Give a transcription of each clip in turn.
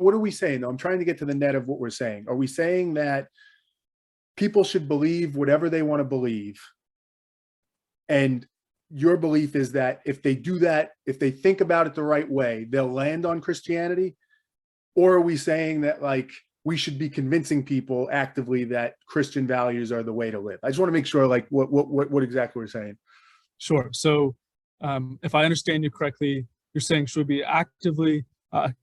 what are we saying though? I'm trying to get to the net of what we're saying. Are we saying that people should believe whatever they want to believe, and your belief is that if they do that, if they think about it the right way, they'll land on Christianity? Or are we saying that like we should be convincing people actively that Christian values are the way to live? I just want to make sure like what exactly we're saying. Sure. So if I understand you correctly, you're saying should we be actively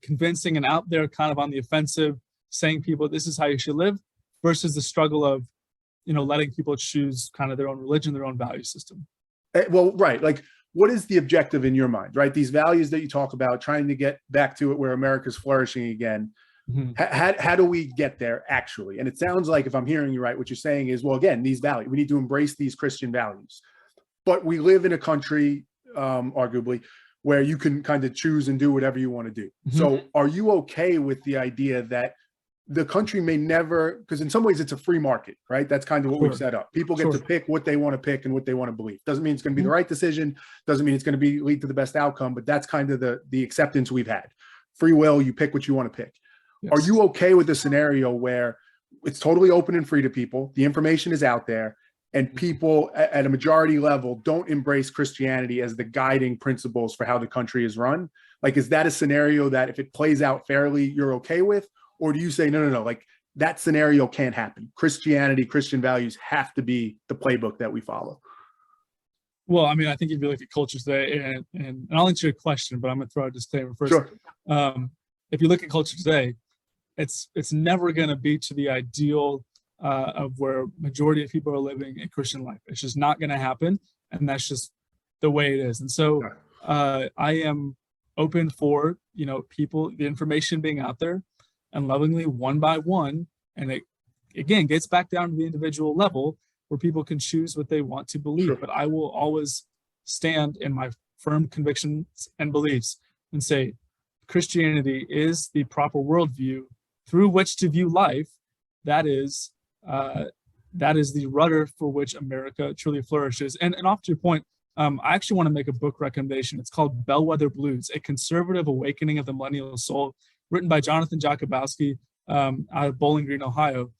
convincing and out there kind of on the offensive, saying people this is how you should live, versus the struggle of, letting people choose kind of their own religion, their own value system? Well, right. Like, what is the objective in your mind, right? These values that you talk about, trying to get back to it where America's flourishing again. Mm-hmm. How do we get there actually? And it sounds like, if I'm hearing you right, what you're saying is, well, again, these values, we need to embrace these Christian values. But we live in a country, arguably, where you can kind of choose and do whatever you want to do. Mm-hmm. So are you okay with the idea that the country may never, because in some ways it's a free market, right? That's kind of what we've set up. People get to pick what they want to pick and what they want to believe. Doesn't mean it's going to be the right decision. Doesn't mean it's going to lead to the best outcome, but that's kind of the acceptance we've had. Free will, you pick what you want to pick. Yes. Are you okay with the scenario where it's totally open and free to people, the information is out there, and people at a majority level don't embrace Christianity as the guiding principles for how the country is run? Like, is that a scenario that if it plays out fairly, you're okay with? Or do you say, no, like that scenario can't happen? Christianity, Christian values have to be the playbook that we follow. Well, I mean, I think if you look at culture today, and I'll answer your question, but I'm going to throw a disclaimer first. Sure. If you look at culture today, it's never going to be to the ideal of where majority of people are living a Christian life. It's just not going to happen, and that's just the way it is. And so I am open for people, the information being out there, and lovingly one by one, and it again gets back down to the individual level where people can choose what they want to believe. Sure. But I will always stand in my firm convictions and beliefs and say Christianity is the proper worldview through which to view life. That is the rudder for which America truly flourishes. And off to your point, I actually want to make a book recommendation. It's called Bellwether Blues, A Conservative Awakening of the Millennial Soul, written by Jonathan Jakubowski out of Bowling Green, Ohio.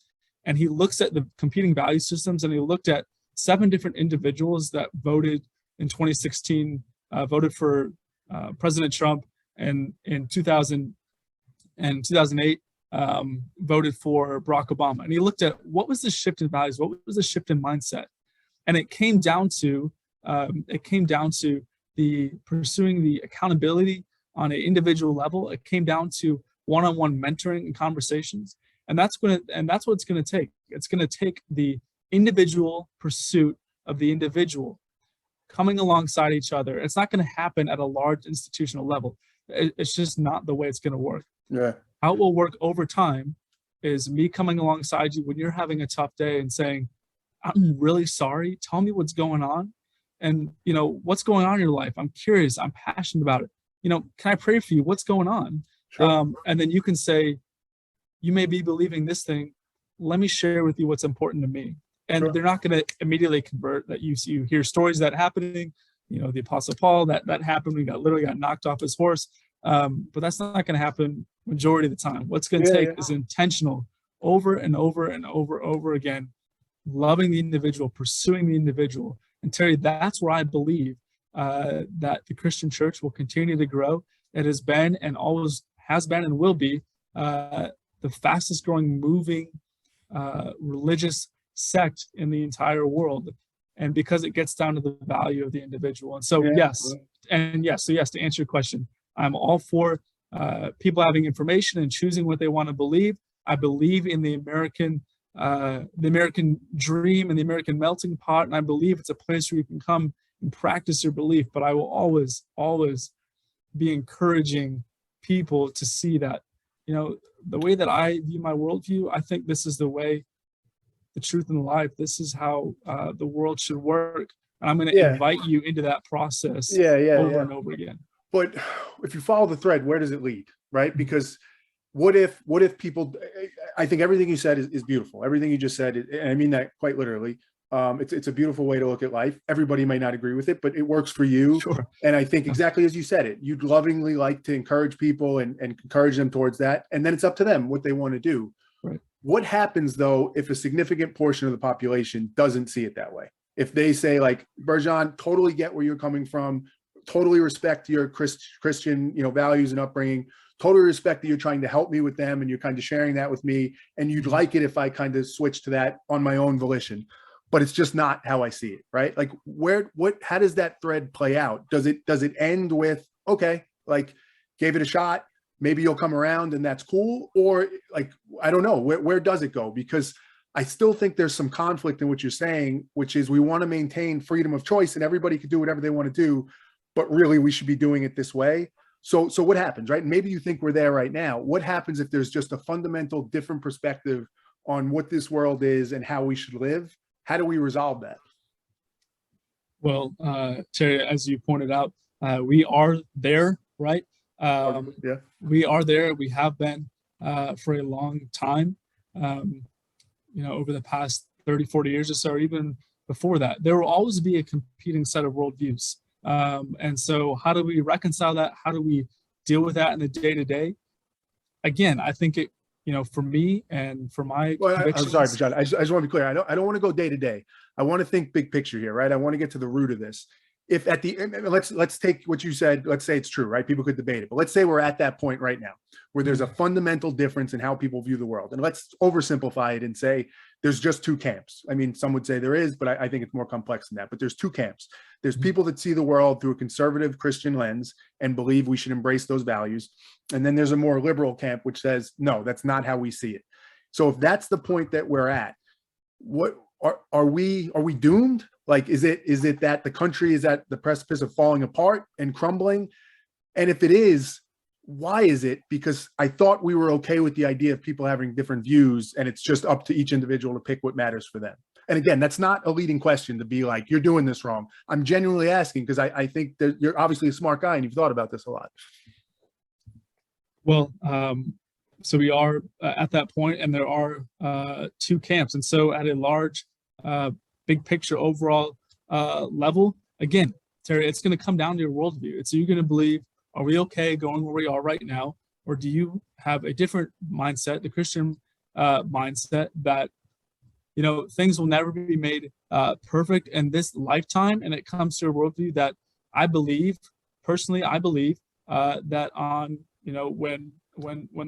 And he looks at the competing value systems, and he looked at 7 different individuals that voted in 2016, voted for President Trump, and in 2000 and 2008 voted for Barack Obama. And he looked at what was the shift in values, what was the shift in mindset, and it came down to the pursuing the accountability on an individual level. It came down to one-on-one mentoring and conversations. And that's what it's going to take. It's going to take the individual pursuit of the individual coming alongside each other. It's not going to happen at a large institutional level. It's just not the way it's going to work. Yeah. How it will work over time is me coming alongside you when you're having a tough day and saying, I'm really sorry. Tell me what's going on. And, what's going on in your life? I'm curious. I'm passionate about it. Can I pray for you? What's going on? Sure. And then you can say, you may be believing this thing. Let me share with you what's important to me. And they're not going to immediately convert. That you hear stories that happening. The Apostle Paul, that happened. We literally got knocked off his horse. But that's not going to happen majority of the time. What's going to take is intentional, over and over and over again, loving the individual, pursuing the individual. And Terry, that's where I believe that the Christian church will continue to grow. It has been and always has been and will be the fastest growing moving religious sect in the entire world. And because it gets down to the value of the individual. And so, yes, to answer your question, I'm all for people having information and choosing what they want to believe. I believe in the American dream and the American melting pot. And I believe it's a place where you can come and practice your belief. But I will always, always be encouraging people to see that, the way that I view my worldview, I think this is the way, the truth, and the life. This is how the world should work. And I'm going to invite you into that process over and over again. But if you follow the thread, where does it lead, right? Because what if people, I think everything you said is beautiful. Everything you just said, and I mean that quite literally. It's a beautiful way to look at life. Everybody may not agree with it, but it works for you. Sure. And I think exactly as you said it, you'd lovingly like to encourage people and encourage them towards that. And then it's up to them what they want to do. Right. What happens though, if a significant portion of the population doesn't see it that way? If they say like, Birjan, totally get where you're coming from, totally respect your Christian, values and upbringing, totally respect that you're trying to help me with them and you're kind of sharing that with me. And you'd like it if I kind of switch to that on my own volition, but it's just not how I see it, right? Like how does that thread play out? Does it end with, okay, like gave it a shot, maybe you'll come around and that's cool? Or like, I don't know, where does it go? Because I still think there's some conflict in what you're saying, which is we want to maintain freedom of choice and everybody can do whatever they want to do, but really we should be doing it this way. So what happens, right? Maybe you think we're there right now. What happens if there's just a fundamental different perspective on what this world is and how we should live? How do we resolve that? Well, Terry, as you pointed out, we are there, right? Yeah. We are there. We have been for a long time, over the past 30, 40 years or so, or even before that. There will always be a competing set of worldviews. And so how do we reconcile that? How do we deal with that in the day-to-day? Again, I think it, for me and for my I'm sorry, John. I just want to be clear. I don't want to go day to day. I want to think big picture here, right? I want to get to the root of this. If at the end, let's take what you said. Let's say it's true, right? People could debate it, but let's say we're at that point right now where there's a fundamental difference in how people view the world. And let's oversimplify it and say there's just two camps. I mean, some would say there is, but I think it's more complex than that. But there's two camps. There's people that see the world through a conservative Christian lens and believe we should embrace those values. And then there's a more liberal camp, which says, no, that's not how we see it. So if that's the point that we're at, what are we doomed? Like, is it that the country is at the precipice of falling apart and crumbling? And if it is, why is it? Because I thought we were okay with the idea of people having different views and it's just up to each individual to pick what matters for them. And again, that's not a leading question to be like, you're doing this wrong. I'm genuinely asking because I think that you're obviously a smart guy and you've thought about this a lot. Well, so we are at that point and there are two camps. And so at a large, big picture overall level, again, Terry, it's going to come down to your worldview. It's, are you going to believe, are we okay going where we are right now? Or do you have a different mindset, the Christian mindset that, things will never be made perfect in this lifetime? And it comes to a worldview that I believe that on, when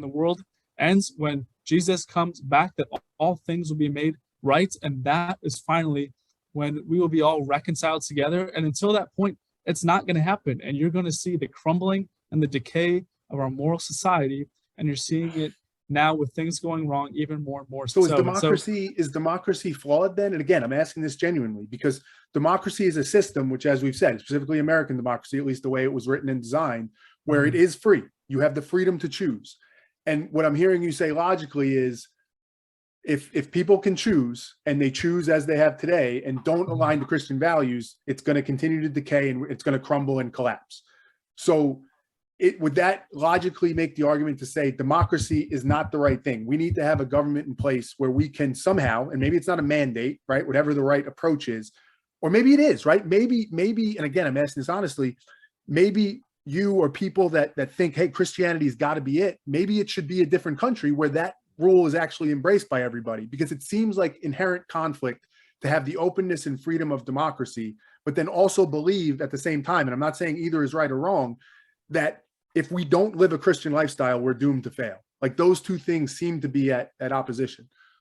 the world ends, when Jesus comes back, that all things will be made right. And that is finally when we will be all reconciled together. And until that point, it's not going to happen. And you're going to see the crumbling and the decay of our moral society. And you're seeing it now with things going wrong even more and more. So is democracy flawed then? And again, I'm asking this genuinely because democracy is a system, which, as we've said, specifically American democracy, at least the way it was written and designed, where it is free. You have the freedom to choose. And what I'm hearing you say logically is if people can choose and they choose as they have today and don't align to Christian values, it's going to continue to decay and it's going to crumble and collapse. So would that logically make the argument to say democracy is not the right thing? We need to have a government in place where we can somehow, and maybe it's not a mandate, right? Whatever the right approach is, or maybe it is, right? Maybe, and again, I'm asking this honestly, maybe you or people that think, hey, Christianity's got to be it. Maybe it should be a different country where that rule is actually embraced by everybody, because it seems like inherent conflict to have the openness and freedom of democracy, but then also believe at the same time, and I'm not saying either is right or wrong, that if we don't live a Christian lifestyle, we're doomed to fail. Like those two things seem to be at opposition.